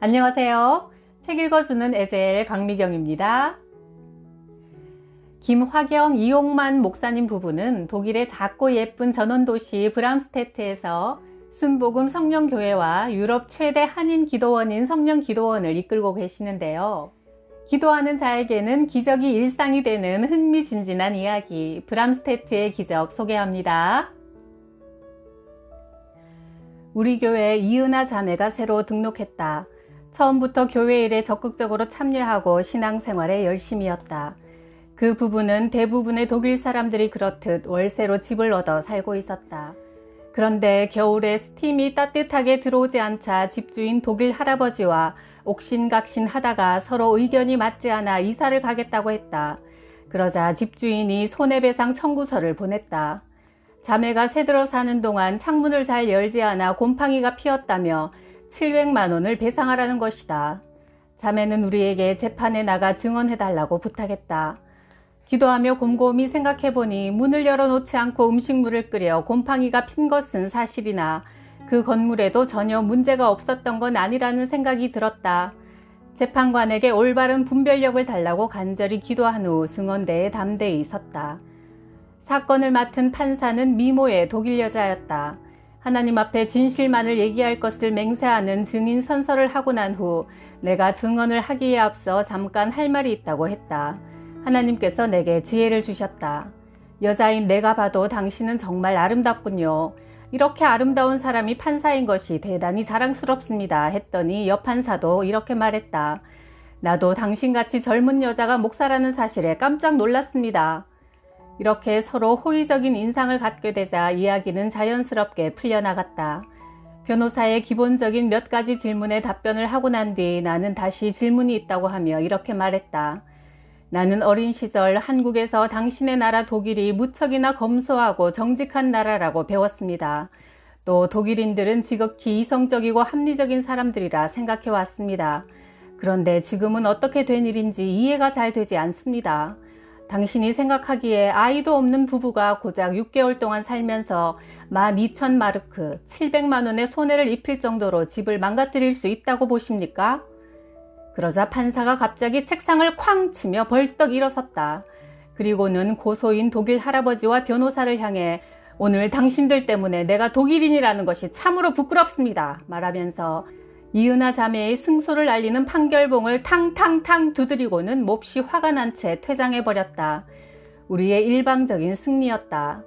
안녕하세요. 책 읽어주는 에젤 강미경입니다. 김화경, 이용만 목사님 부부는 독일의 작고 예쁜 전원도시 브람스테트에서 순복음 성령교회와 유럽 최대 한인 기도원인 성령기도원을 이끌고 계시는데요. 기도하는 자에게는 기적이 일상이 되는 흥미진진한 이야기, 브람스테트의 기적 소개합니다. 우리 교회에 이은하 자매가 새로 등록했다. 처음부터 교회 일에 적극적으로 참여하고 신앙생활에 열심이었다. 그 부부는 대부분의 독일 사람들이 그렇듯 월세로 집을 얻어 살고 있었다. 그런데 겨울에 스팀이 따뜻하게 들어오지 않자 집주인 독일 할아버지와 옥신각신 하다가 서로 의견이 맞지 않아 이사를 가겠다고 했다. 그러자 집주인이 손해배상 청구서를 보냈다. 자매가 새들어 사는 동안 창문을 잘 열지 않아 곰팡이가 피었다며 700만 원을 배상하라는 것이다. 자매는 우리에게 재판에 나가 증언해달라고 부탁했다. 기도하며 곰곰이 생각해보니 문을 열어놓지 않고 음식물을 끓여 곰팡이가 핀 것은 사실이나 그 건물에도 전혀 문제가 없었던 건 아니라는 생각이 들었다. 재판관에게 올바른 분별력을 달라고 간절히 기도한 후 증언대에 담대히 섰다. 사건을 맡은 판사는 미모의 독일 여자였다. 하나님 앞에 진실만을 얘기할 것을 맹세하는 증인 선서를 하고 난 후 내가 증언을 하기에 앞서 잠깐 할 말이 있다고 했다. 하나님께서 내게 지혜를 주셨다. 여자인 내가 봐도 당신은 정말 아름답군요. 이렇게 아름다운 사람이 판사인 것이 대단히 자랑스럽습니다. 했더니 여판사도 이렇게 말했다. 나도 당신같이 젊은 여자가 목사라는 사실에 깜짝 놀랐습니다. 이렇게 서로 호의적인 인상을 갖게 되자 이야기는 자연스럽게 풀려나갔다. 변호사의 기본적인 몇 가지 질문에 답변을 하고 난 뒤 나는 다시 질문이 있다고 하며 이렇게 말했다. 나는 어린 시절 한국에서 당신의 나라 독일이 무척이나 검소하고 정직한 나라라고 배웠습니다. 또 독일인들은 지극히 이성적이고 합리적인 사람들이라 생각해 왔습니다. 그런데 지금은 어떻게 된 일인지 이해가 잘 되지 않습니다. 당신이 생각하기에 아이도 없는 부부가 고작 6개월 동안 살면서 12,000마르크, 700만 원의 손해를 입힐 정도로 집을 망가뜨릴 수 있다고 보십니까? 그러자 판사가 갑자기 책상을 쾅 치며 벌떡 일어섰다. 그리고는 고소인 독일 할아버지와 변호사를 향해 오늘 당신들 때문에 내가 독일인이라는 것이 참으로 부끄럽습니다. 말하면서 이은하 자매의 승소를 알리는 판결봉을 탕탕탕 두드리고는 몹시 화가 난 채 퇴장해버렸다. 우리의 일방적인 승리였다.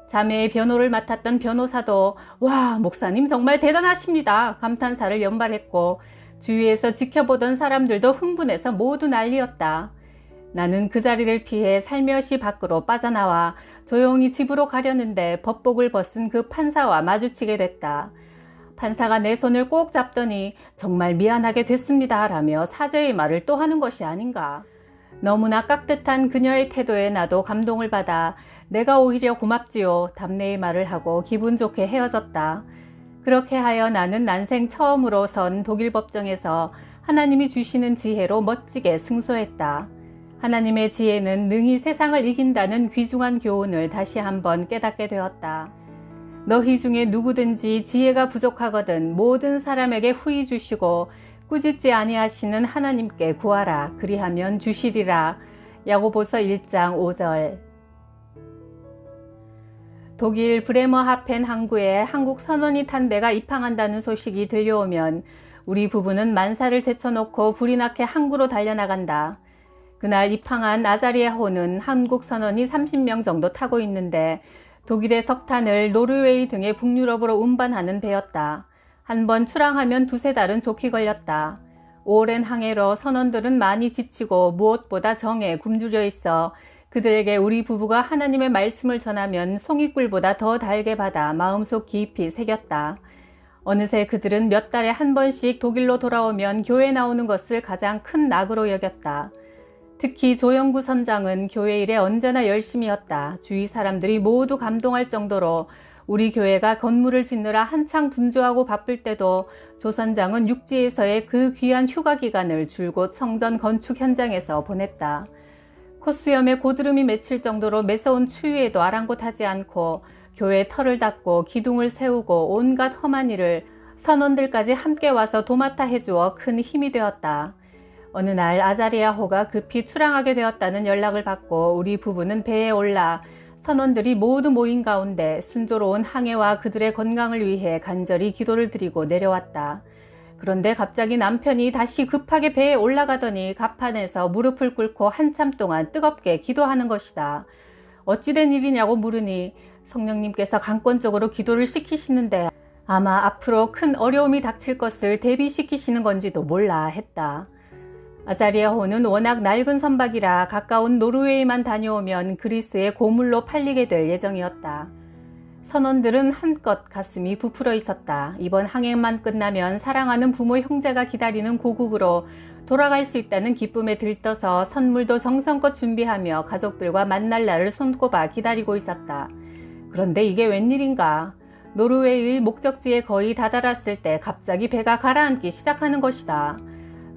자매의 변호를 맡았던 변호사도 와, 목사님 정말 대단하십니다. 감탄사를 연발했고 주위에서 지켜보던 사람들도 흥분해서 모두 난리였다. 나는 그 자리를 피해 살며시 밖으로 빠져나와 조용히 집으로 가려는데 법복을 벗은 그 판사와 마주치게 됐다. 판사가 내 손을 꼭 잡더니 정말 미안하게 됐습니다 라며 사죄의 말을 또 하는 것이 아닌가. 너무나 깍듯한 그녀의 태도에 나도 감동을 받아 내가 오히려 고맙지요 답례의 말을 하고 기분 좋게 헤어졌다. 그렇게 하여 나는 난생 처음으로 선 독일 법정에서 하나님이 주시는 지혜로 멋지게 승소했다. 하나님의 지혜는 능히 세상을 이긴다는 귀중한 교훈을 다시 한번 깨닫게 되었다. 너희 중에 누구든지 지혜가 부족하거든 모든 사람에게 후히 주시고 꾸짖지 아니하시는 하나님께 구하라. 그리하면 주시리라. 야고보서 1장 5절. 독일 브레머하펜 항구에 한국 선원이 탄 배가 입항한다는 소식이 들려오면 우리 부부는 만사를 제쳐놓고 불이 나게 항구로 달려나간다. 그날 입항한 아자리아호는 한국 선원이 30명 정도 타고 있는데 독일의 석탄을 노르웨이 등의 북유럽으로 운반하는 배였다. 한번 출항하면 두세 달은 좋게 걸렸다. 오랜 항해로 선원들은 많이 지치고 무엇보다 정에 굶주려 있어 그들에게 우리 부부가 하나님의 말씀을 전하면 송이꿀보다 더 달게 받아 마음속 깊이 새겼다. 어느새 그들은 몇 달에 한 번씩 독일로 돌아오면 교회 나오는 것을 가장 큰 낙으로 여겼다. 특히 조영구 선장은 교회 일에 언제나 열심이었다. 주위 사람들이 모두 감동할 정도로 우리 교회가 건물을 짓느라 한창 분주하고 바쁠 때도 조 선장은 육지에서의 그 귀한 휴가 기간을 줄곧 성전 건축 현장에서 보냈다. 콧수염에 고드름이 맺힐 정도로 매서운 추위에도 아랑곳하지 않고 교회 터를 닦고 기둥을 세우고 온갖 험한 일을 선원들까지 함께 와서 도맡아 해주어 큰 힘이 되었다. 어느 날 아자리야호가 급히 출항하게 되었다는 연락을 받고 우리 부부는 배에 올라 선원들이 모두 모인 가운데 순조로운 항해와 그들의 건강을 위해 간절히 기도를 드리고 내려왔다. 그런데 갑자기 남편이 다시 급하게 배에 올라가더니 갑판에서 무릎을 꿇고 한참 동안 뜨겁게 기도하는 것이다. 어찌된 일이냐고 물으니 성령님께서 강권적으로 기도를 시키시는데 아마 앞으로 큰 어려움이 닥칠 것을 대비시키시는 건지도 몰라 했다. 아자리야호는 워낙 낡은 선박이라 가까운 노르웨이만 다녀오면 그리스의 고물로 팔리게 될 예정이었다. 선원들은 한껏 가슴이 부풀어 있었다. 이번 항해만 끝나면 사랑하는 부모 형제가 기다리는 고국으로 돌아갈 수 있다는 기쁨에 들떠서 선물도 정성껏 준비하며 가족들과 만날 날을 손꼽아 기다리고 있었다. 그런데 이게 웬일인가? 노르웨이의 목적지에 거의 다다랐을 때 갑자기 배가 가라앉기 시작하는 것이다.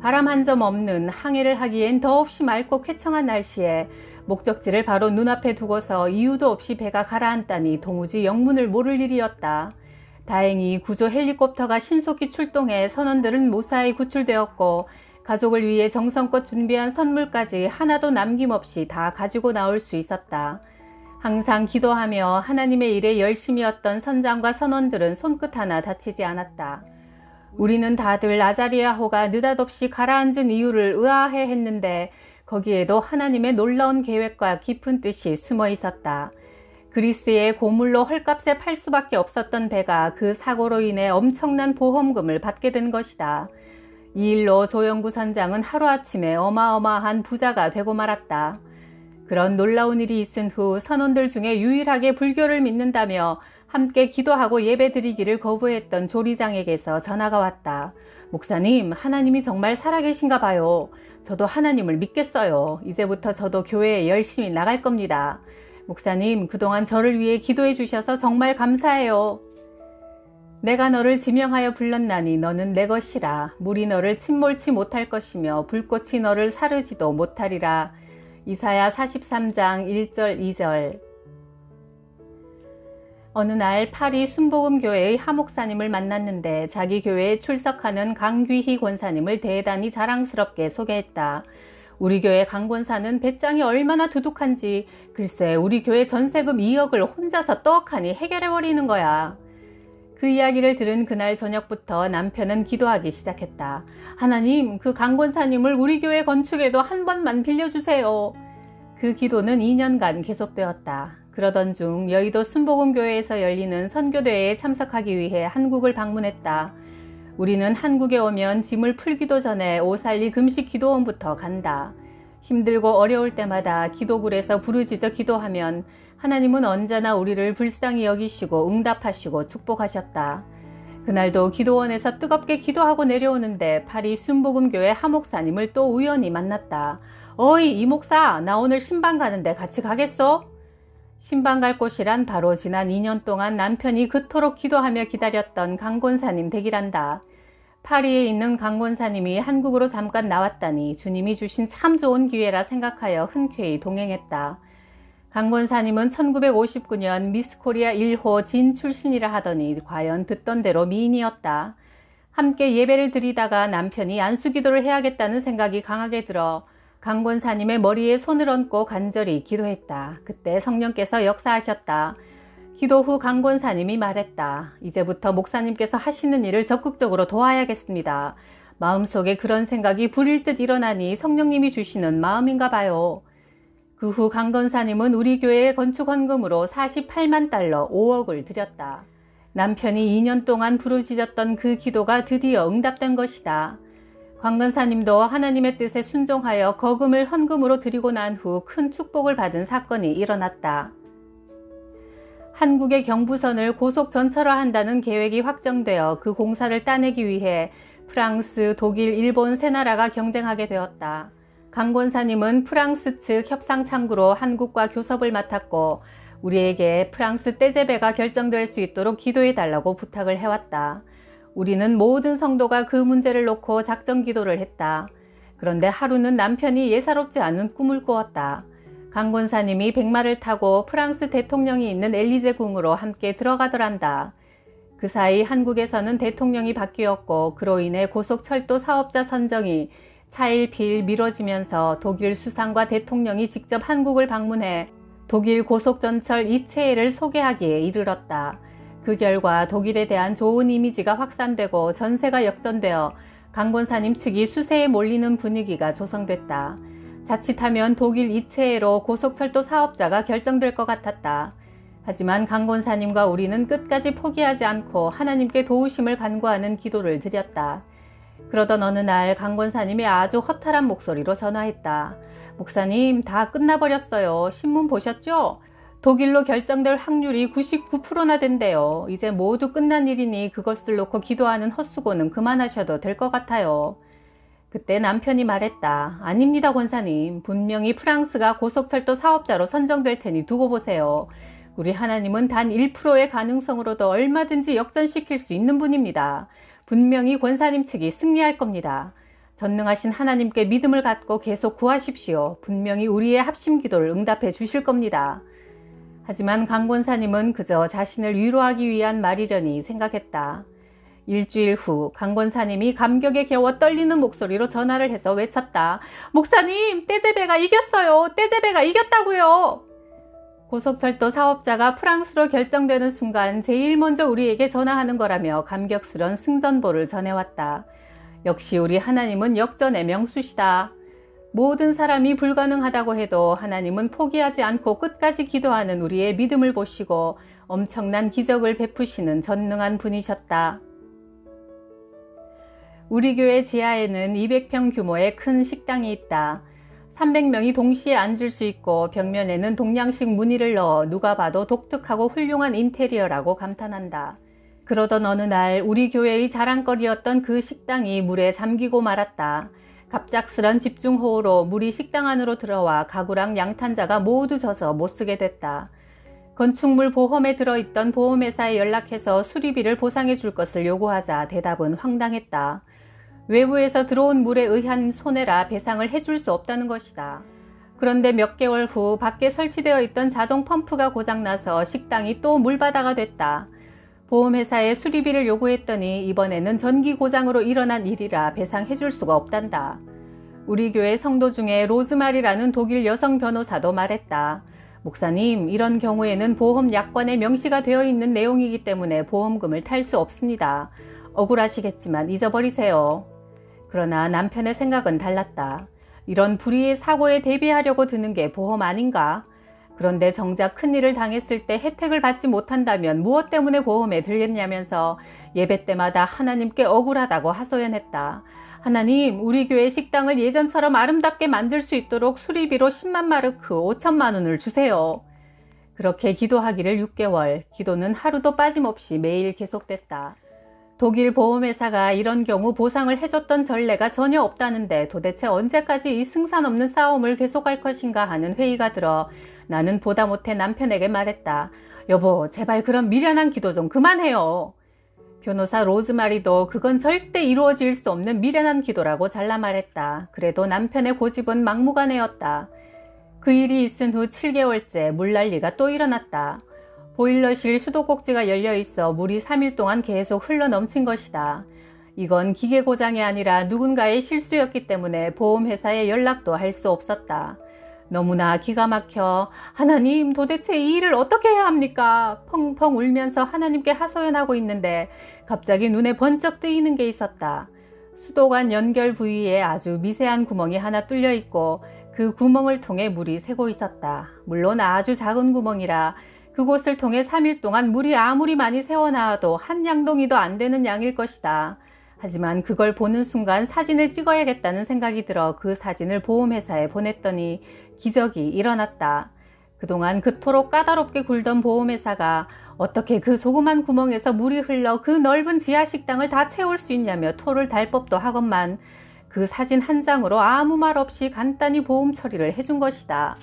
바람 한 점 없는 항해를 하기엔 더없이 맑고 쾌청한 날씨에 목적지를 바로 눈앞에 두고서 이유도 없이 배가 가라앉다니 도무지 영문을 모를 일이었다. 다행히 구조 헬리콥터가 신속히 출동해 선원들은 무사히 구출되었고 가족을 위해 정성껏 준비한 선물까지 하나도 남김없이 다 가지고 나올 수 있었다. 항상 기도하며 하나님의 일에 열심이었던 선장과 선원들은 손끝 하나 다치지 않았다. 우리는 다들 아자리야호가 느닷없이 가라앉은 이유를 의아해 했는데 거기에도 하나님의 놀라운 계획과 깊은 뜻이 숨어 있었다. 그리스의 고물로 헐값에 팔 수밖에 없었던 배가 그 사고로 인해 엄청난 보험금을 받게 된 것이다. 이 일로 조영구 선장은 하루아침에 어마어마한 부자가 되고 말았다. 그런 놀라운 일이 있은 후 선원들 중에 유일하게 불교를 믿는다며 함께 기도하고 예배드리기를 거부했던 조리장에게서 전화가 왔다. 목사님, 하나님이 정말 살아계신가 봐요. 저도 하나님을 믿겠어요. 이제부터 저도 교회에 열심히 나갈 겁니다. 목사님, 그동안 저를 위해 기도해 주셔서 정말 감사해요. 내가 너를 지명하여 불렀나니 너는 내 것이라. 물이 너를 침몰치 못할 것이며 불꽃이 너를 사르지도 못하리라. 이사야 43장 1절 2절. 어느 날 파리 순복음교회의 하목사님을 만났는데 자기 교회에 출석하는 강귀희 권사님을 대단히 자랑스럽게 소개했다. 우리 교회 강 권사는 배짱이 얼마나 두둑한지 글쎄 우리 교회 전세금 2억을 혼자서 떡하니 해결해버리는 거야. 그 이야기를 들은 그날 저녁부터 남편은 기도하기 시작했다. 하나님, 그 강 권사님을 우리 교회 건축에도 한 번만 빌려주세요. 그 기도는 2년간 계속되었다. 그러던 중 여의도 순복음교회에서 열리는 선교대회에 참석하기 위해 한국을 방문했다. 우리는 한국에 오면 짐을 풀기도 전에 오살리 금식 기도원부터 간다. 힘들고 어려울 때마다 기도굴에서 부르짖어 기도하면 하나님은 언제나 우리를 불쌍히 여기시고 응답하시고 축복하셨다. 그날도 기도원에서 뜨겁게 기도하고 내려오는데 파리 순복음교회 하목사님을 또 우연히 만났다. 어이, 이 목사, 나 오늘 신방 가는데 같이 가겠어? 신방 갈 곳이란 바로 지난 2년 동안 남편이 그토록 기도하며 기다렸던 강권사님 댁이란다. 파리에 있는 강권사님이 한국으로 잠깐 나왔다니 주님이 주신 참 좋은 기회라 생각하여 흔쾌히 동행했다. 강권사님은 1959년 미스코리아 1호 진 출신이라 하더니 과연 듣던 대로 미인이었다. 함께 예배를 드리다가 남편이 안수기도를 해야겠다는 생각이 강하게 들어 강권사님의 머리에 손을 얹고 간절히 기도했다. 그때 성령께서 역사하셨다. 기도 후 강권사님이 말했다. 이제부터 목사님께서 하시는 일을 적극적으로 도와야겠습니다. 마음속에 그런 생각이 불일 듯 일어나니 성령님이 주시는 마음인가 봐요. 그 후 강권사님은 우리 교회의 건축 헌금으로 48만 달러 5억을 드렸다. 남편이 2년 동안 부르짖었던 그 기도가 드디어 응답된 것이다. 강권사님도 하나님의 뜻에 순종하여 거금을 헌금으로 드리고 난 후 큰 축복을 받은 사건이 일어났다. 한국의 경부선을 고속 전철화한다는 계획이 확정되어 그 공사를 따내기 위해 프랑스, 독일, 일본 세 나라가 경쟁하게 되었다. 강 권사님은 프랑스 측 협상 창구로 한국과 교섭을 맡았고 우리에게 프랑스 떼제배가 결정될 수 있도록 기도해달라고 부탁을 해왔다. 우리는 모든 성도가 그 문제를 놓고 작정 기도를 했다. 그런데 하루는 남편이 예사롭지 않은 꿈을 꾸었다. 강 권사님이 백마를 타고 프랑스 대통령이 있는 엘리제 궁으로 함께 들어가더란다. 그 사이 한국에서는 대통령이 바뀌었고 그로 인해 고속철도 사업자 선정이 차일피일 미뤄지면서 독일 수상과 대통령이 직접 한국을 방문해 독일 고속전철 2체를 소개하기에 이르렀다. 그 결과 독일에 대한 좋은 이미지가 확산되고 전세가 역전되어 강 권사님 측이 수세에 몰리는 분위기가 조성됐다. 자칫하면 독일 2체로 고속철도 사업자가 결정될 것 같았다. 하지만 강 권사님과 우리는 끝까지 포기하지 않고 하나님께 도우심을 간구하는 기도를 드렸다. 그러던 어느 날 강 권사님이 아주 허탈한 목소리로 전화했다. 목사님, 다 끝나버렸어요. 신문 보셨죠? 독일로 결정될 확률이 99%나 된대요. 이제 모두 끝난 일이니 그것을 놓고 기도하는 헛수고는 그만하셔도 될 것 같아요. 그때 남편이 말했다. 아닙니다, 권사님. 분명히 프랑스가 고속철도 사업자로 선정될 테니 두고 보세요. 우리 하나님은 단 1%의 가능성으로도 얼마든지 역전시킬 수 있는 분입니다. 분명히 권사님 측이 승리할 겁니다. 전능하신 하나님께 믿음을 갖고 계속 구하십시오. 분명히 우리의 합심 기도를 응답해 주실 겁니다. 하지만 강 권사님은 그저 자신을 위로하기 위한 말이려니 생각했다. 일주일 후 강 권사님이 감격에 겨워 떨리는 목소리로 전화를 해서 외쳤다. 목사님, 떼제베가 이겼어요. 떼제베가 이겼다고요. 고속철도 사업자가 프랑스로 결정되는 순간 제일 먼저 우리에게 전화하는 거라며 감격스런 승전보를 전해왔다. 역시 우리 하나님은 역전의 명수시다. 모든 사람이 불가능하다고 해도 하나님은 포기하지 않고 끝까지 기도하는 우리의 믿음을 보시고 엄청난 기적을 베푸시는 전능한 분이셨다. 우리 교회 지하에는 200평 규모의 큰 식당이 있다. 300명이 동시에 앉을 수 있고 벽면에는 동양식 무늬를 넣어 누가 봐도 독특하고 훌륭한 인테리어라고 감탄한다. 그러던 어느 날 우리 교회의 자랑거리였던 그 식당이 물에 잠기고 말았다. 갑작스런 집중호우로 물이 식당 안으로 들어와 가구랑 양탄자가 모두 젖어 못쓰게 됐다. 건축물 보험에 들어있던 보험회사에 연락해서 수리비를 보상해 줄 것을 요구하자 대답은 황당했다. 외부에서 들어온 물에 의한 손해라 배상을 해줄 수 없다는 것이다. 그런데 몇 개월 후 밖에 설치되어 있던 자동 펌프가 고장나서 식당이 또 물바다가 됐다. 보험회사에 수리비를 요구했더니 이번에는 전기 고장으로 일어난 일이라 배상해 줄 수가 없단다. 우리 교회 성도 중에 로즈마리라는 독일 여성 변호사도 말했다. 목사님, 이런 경우에는 보험 약관에 명시가 되어 있는 내용이기 때문에 보험금을 탈 수 없습니다. 억울하시겠지만 잊어버리세요. 그러나 남편의 생각은 달랐다. 이런 불의의 사고에 대비하려고 드는 게 보험 아닌가? 그런데 정작 큰일을 당했을 때 혜택을 받지 못한다면 무엇 때문에 보험에 들겠냐면서 예배 때마다 하나님께 억울하다고 하소연했다. 하나님, 우리 교회 식당을 예전처럼 아름답게 만들 수 있도록 수리비로 10만 마르크 5천만 원을 주세요. 그렇게 기도하기를 6개월, 기도는 하루도 빠짐없이 매일 계속됐다. 독일 보험회사가 이런 경우 보상을 해줬던 전례가 전혀 없다는데 도대체 언제까지 이 승산 없는 싸움을 계속할 것인가 하는 회의가 들어 나는 보다 못해 남편에게 말했다. 여보, 제발 그런 미련한 기도 좀 그만해요. 변호사 로즈마리도 그건 절대 이루어질 수 없는 미련한 기도라고 잘라 말했다. 그래도 남편의 고집은 막무가내였다. 그 일이 있은 후 7개월째 물난리가 또 일어났다. 보일러실 수도꼭지가 열려있어 물이 3일 동안 계속 흘러넘친 것이다. 이건 기계 고장이 아니라 누군가의 실수였기 때문에 보험회사에 연락도 할 수 없었다. 너무나 기가 막혀 하나님, 도대체 이 일을 어떻게 해야 합니까? 펑펑 울면서 하나님께 하소연하고 있는데 갑자기 눈에 번쩍 뜨이는 게 있었다. 수도관 연결 부위에 아주 미세한 구멍이 하나 뚫려 있고 그 구멍을 통해 물이 새고 있었다. 물론 아주 작은 구멍이라 그곳을 통해 3일 동안 물이 아무리 많이 새어나와도 한 양동이도 안 되는 양일 것이다. 하지만 그걸 보는 순간 사진을 찍어야겠다는 생각이 들어 그 사진을 보험회사에 보냈더니 기적이 일어났다. 그동안 그토록 까다롭게 굴던 보험회사가 어떻게 그 조그만 구멍에서 물이 흘러 그 넓은 지하 식당을 다 채울 수 있냐며 토를 달 법도 하건만 그 사진 한 장으로 아무 말 없이 간단히 보험 처리를 해준 것이다.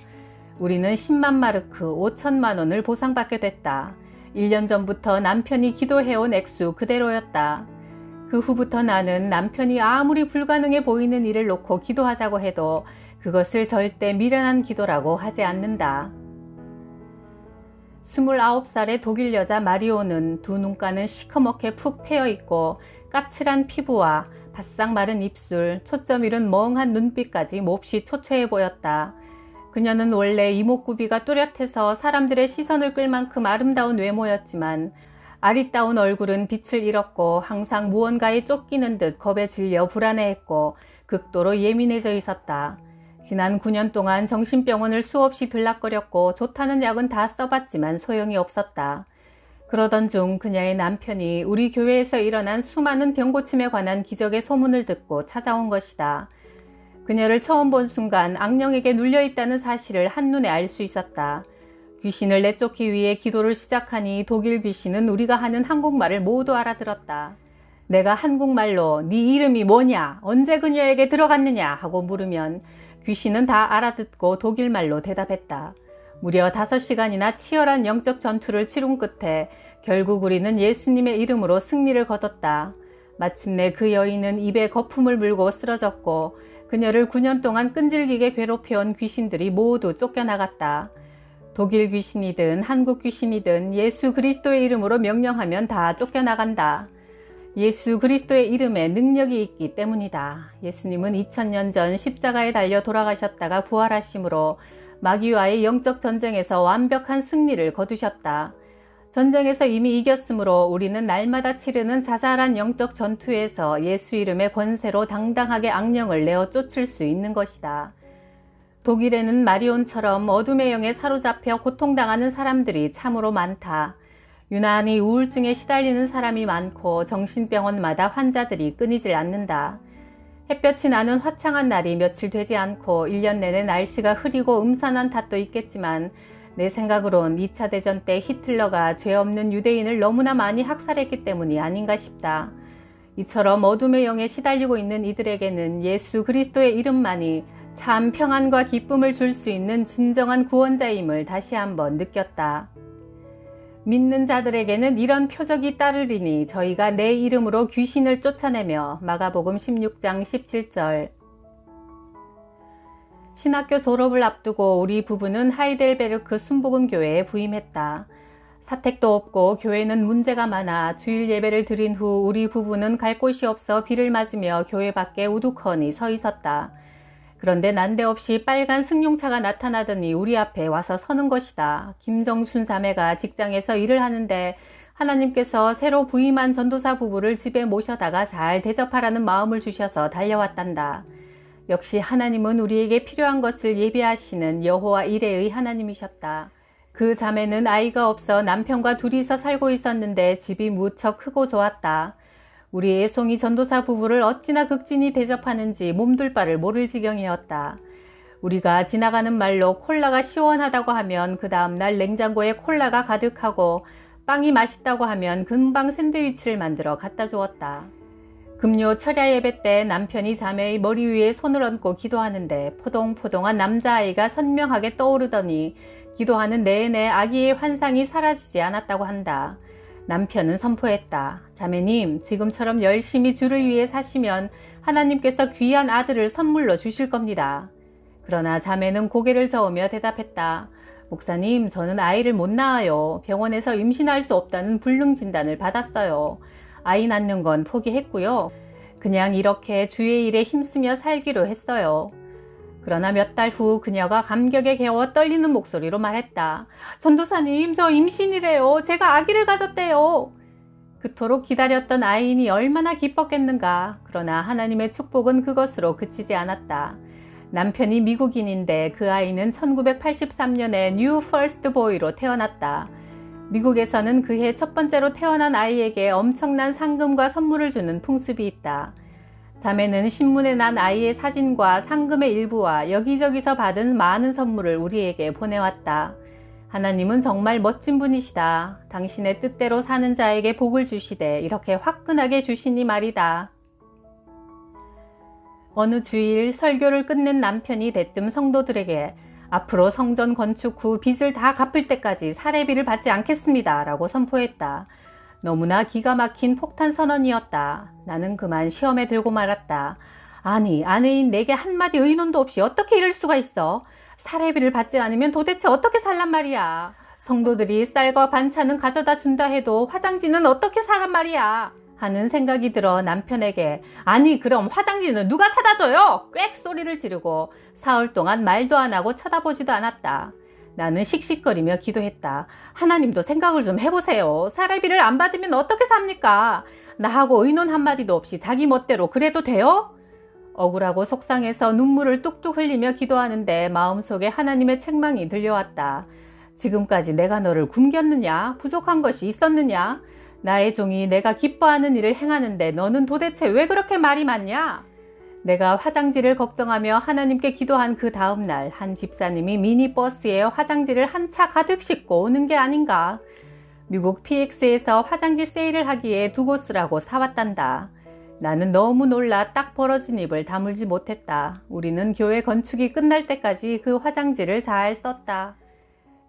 우리는 10만 마르크 5천만 원을 보상받게 됐다. 1년 전부터 남편이 기도해온 액수 그대로였다. 그 후부터 나는 남편이 아무리 불가능해 보이는 일을 놓고 기도하자고 해도 그것을 절대 미련한 기도라고 하지 않는다. 29살의 독일 여자 마리오는 두 눈가는 시커멓게 푹 패여있고 까칠한 피부와 바싹 마른 입술, 초점 잃은 멍한 눈빛까지 몹시 초췌해 보였다. 그녀는 원래 이목구비가 뚜렷해서 사람들의 시선을 끌 만큼 아름다운 외모였지만 아리따운 얼굴은 빛을 잃었고 항상 무언가에 쫓기는 듯 겁에 질려 불안해했고 극도로 예민해져 있었다. 지난 9년 동안 정신병원을 수없이 들락거렸고 좋다는 약은 다 써봤지만 소용이 없었다. 그러던 중 그녀의 남편이 우리 교회에서 일어난 수많은 병고침에 관한 기적의 소문을 듣고 찾아온 것이다. 그녀를 처음 본 순간 악령에게 눌려있다는 사실을 한눈에 알 수 있었다. 귀신을 내쫓기 위해 기도를 시작하니 독일 귀신은 우리가 하는 한국말을 모두 알아들었다. 내가 한국말로 네 이름이 뭐냐, 언제 그녀에게 들어갔느냐 하고 물으면 귀신은 다 알아듣고 독일말로 대답했다. 무려 5시간이나 치열한 영적 전투를 치룬 끝에 결국 우리는 예수님의 이름으로 승리를 거뒀다. 마침내 그 여인은 입에 거품을 물고 쓰러졌고 그녀를 9년 동안 끈질기게 괴롭혀온 귀신들이 모두 쫓겨나갔다. 독일 귀신이든 한국 귀신이든 예수 그리스도의 이름으로 명령하면 다 쫓겨나간다. 예수 그리스도의 이름에 능력이 있기 때문이다. 예수님은 2000년 전 십자가에 달려 돌아가셨다가 부활하심으로 마귀와의 영적 전쟁에서 완벽한 승리를 거두셨다. 전쟁에서 이미 이겼으므로 우리는 날마다 치르는 자잘한 영적 전투에서 예수 이름의 권세로 당당하게 악령을 내어 쫓을 수 있는 것이다. 독일에는 마리온처럼 어둠의 영에 사로잡혀 고통당하는 사람들이 참으로 많다. 유난히 우울증에 시달리는 사람이 많고 정신병원마다 환자들이 끊이질 않는다. 햇볕이 나는 화창한 날이 며칠 되지 않고 1년 내내 날씨가 흐리고 음산한 탓도 있겠지만 내 생각으론 2차 대전 때 히틀러가 죄 없는 유대인을 너무나 많이 학살했기 때문이 아닌가 싶다. 이처럼 어둠의 영에 시달리고 있는 이들에게는 예수 그리스도의 이름만이 참 평안과 기쁨을 줄 수 있는 진정한 구원자임을 다시 한번 느꼈다. 믿는 자들에게는 이런 표적이 따르리니 저희가 내 이름으로 귀신을 쫓아내며 마가복음 16장 17절. 신학교 졸업을 앞두고 우리 부부는 하이델베르크 순복음교회에 부임했다. 사택도 없고 교회는 문제가 많아 주일 예배를 드린 후 우리 부부는 갈 곳이 없어 비를 맞으며 교회 밖에 우두커니 서 있었다. 그런데 난데없이 빨간 승용차가 나타나더니 우리 앞에 와서 서는 것이다. 김정순 자매가 직장에서 일을 하는데 하나님께서 새로 부임한 전도사 부부를 집에 모셔다가 잘 대접하라는 마음을 주셔서 달려왔단다. 역시 하나님은 우리에게 필요한 것을 예비하시는 여호와 이레의 하나님이셨다. 그 자매는 아이가 없어 남편과 둘이서 살고 있었는데 집이 무척 크고 좋았다. 우리 애송이 전도사 부부를 어찌나 극진히 대접하는지 몸둘 바를 모를 지경이었다. 우리가 지나가는 말로 콜라가 시원하다고 하면 그 다음날 냉장고에 콜라가 가득하고 빵이 맛있다고 하면 금방 샌드위치를 만들어 갖다 주었다. 금요 철야 예배 때 남편이 자매의 머리 위에 손을 얹고 기도하는데 포동포동한 남자아이가 선명하게 떠오르더니 기도하는 내내 아기의 환상이 사라지지 않았다고 한다. 남편은 선포했다. 자매님, 지금처럼 열심히 주를 위해 사시면 하나님께서 귀한 아들을 선물로 주실 겁니다. 그러나 자매는 고개를 저으며 대답했다. 목사님, 저는 아이를 못 낳아요. 병원에서 임신할 수 없다는 불능 진단을 받았어요. 아이 낳는 건 포기했고요. 그냥 이렇게 주의 일에 힘쓰며 살기로 했어요. 그러나 몇 달 후 그녀가 감격에 겨워 떨리는 목소리로 말했다. 전도사님, 저 임신이래요. 제가 아기를 가졌대요. 그토록 기다렸던 아이인이 얼마나 기뻤겠는가. 그러나 하나님의 축복은 그것으로 그치지 않았다. 남편이 미국인인데 그 아이는 1983년에 뉴 퍼스트 보이로 태어났다. 미국에서는 그해 첫 번째로 태어난 아이에게 엄청난 상금과 선물을 주는 풍습이 있다. 자매는 신문에 난 아이의 사진과 상금의 일부와 여기저기서 받은 많은 선물을 우리에게 보내왔다. 하나님은 정말 멋진 분이시다. 당신의 뜻대로 사는 자에게 복을 주시되 이렇게 화끈하게 주시니 말이다. 어느 주일 설교를 끝낸 남편이 대뜸 성도들에게 앞으로 성전 건축 후 빚을 다 갚을 때까지 사례비를 받지 않겠습니다. 라고 선포했다. 너무나 기가 막힌 폭탄 선언이었다. 나는 그만 시험에 들고 말았다. 아니, 아내인 내게 한마디 의논도 없이 어떻게 이럴 수가 있어? 사례비를 받지 않으면 도대체 어떻게 살란 말이야? 성도들이 쌀과 반찬은 가져다 준다 해도 화장지는 어떻게 사란 말이야? 하는 생각이 들어 남편에게 아니 그럼 화장지는 누가 사다 줘요? 꽥 소리를 지르고 사흘 동안 말도 안 하고 쳐다보지도 않았다. 나는 씩씩거리며 기도했다. 하나님도 생각을 좀 해보세요. 사례비를 안 받으면 어떻게 삽니까? 나하고 의논 한마디도 없이 자기 멋대로 그래도 돼요? 억울하고 속상해서 눈물을 뚝뚝 흘리며 기도하는데 마음속에 하나님의 책망이 들려왔다. 지금까지 내가 너를 굶겼느냐? 부족한 것이 있었느냐? 나의 종이 내가 기뻐하는 일을 행하는데 너는 도대체 왜 그렇게 말이 많냐? 내가 화장지를 걱정하며 하나님께 기도한 그 다음날 한 집사님이 미니버스에 화장지를 한 차 가득 싣고 오는 게 아닌가. 미국 PX에서 화장지 세일을 하기에 두고 쓰라고 사왔단다. 나는 너무 놀라 딱 벌어진 입을 다물지 못했다. 우리는 교회 건축이 끝날 때까지 그 화장지를 잘 썼다.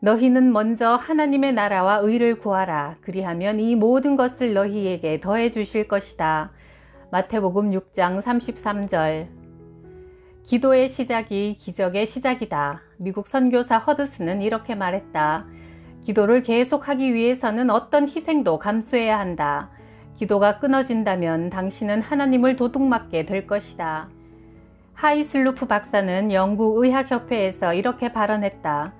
너희는 먼저 하나님의 나라와 의를 구하라. 그리하면 이 모든 것을 너희에게 더해 주실 것이다. 마태복음 6장 33절. 기도의 시작이 기적의 시작이다. 미국 선교사 허드슨은 이렇게 말했다. 기도를 계속하기 위해서는 어떤 희생도 감수해야 한다. 기도가 끊어진다면 당신은 하나님을 도둑맞게 될 것이다. 하이슬루프 박사는 영국 의학협회에서 이렇게 발언했다.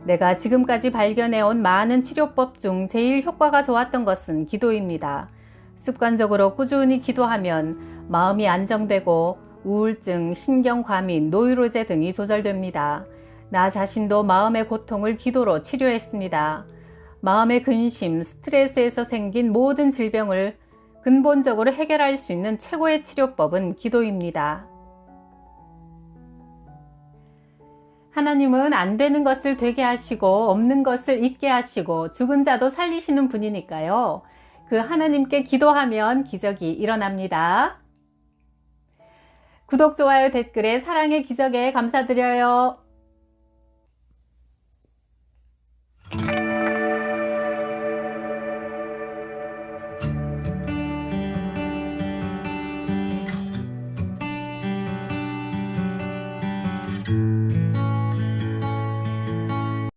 내가 지금까지 발견해온 많은 치료법 중 제일 효과가 좋았던 것은 기도입니다. 습관적으로 꾸준히 기도하면 마음이 안정되고 우울증, 신경과민, 노이로제 등이 조절됩니다. 나 자신도 마음의 고통을 기도로 치료했습니다. 마음의 근심, 스트레스에서 생긴 모든 질병을 근본적으로 해결할 수 있는 최고의 치료법은 기도입니다. 하나님은 안 되는 것을 되게 하시고 없는 것을 있게 하시고 죽은 자도 살리시는 분이니까요. 그 하나님께 기도하면 기적이 일어납니다. 구독, 좋아요, 댓글에 사랑의 기적에 감사드려요.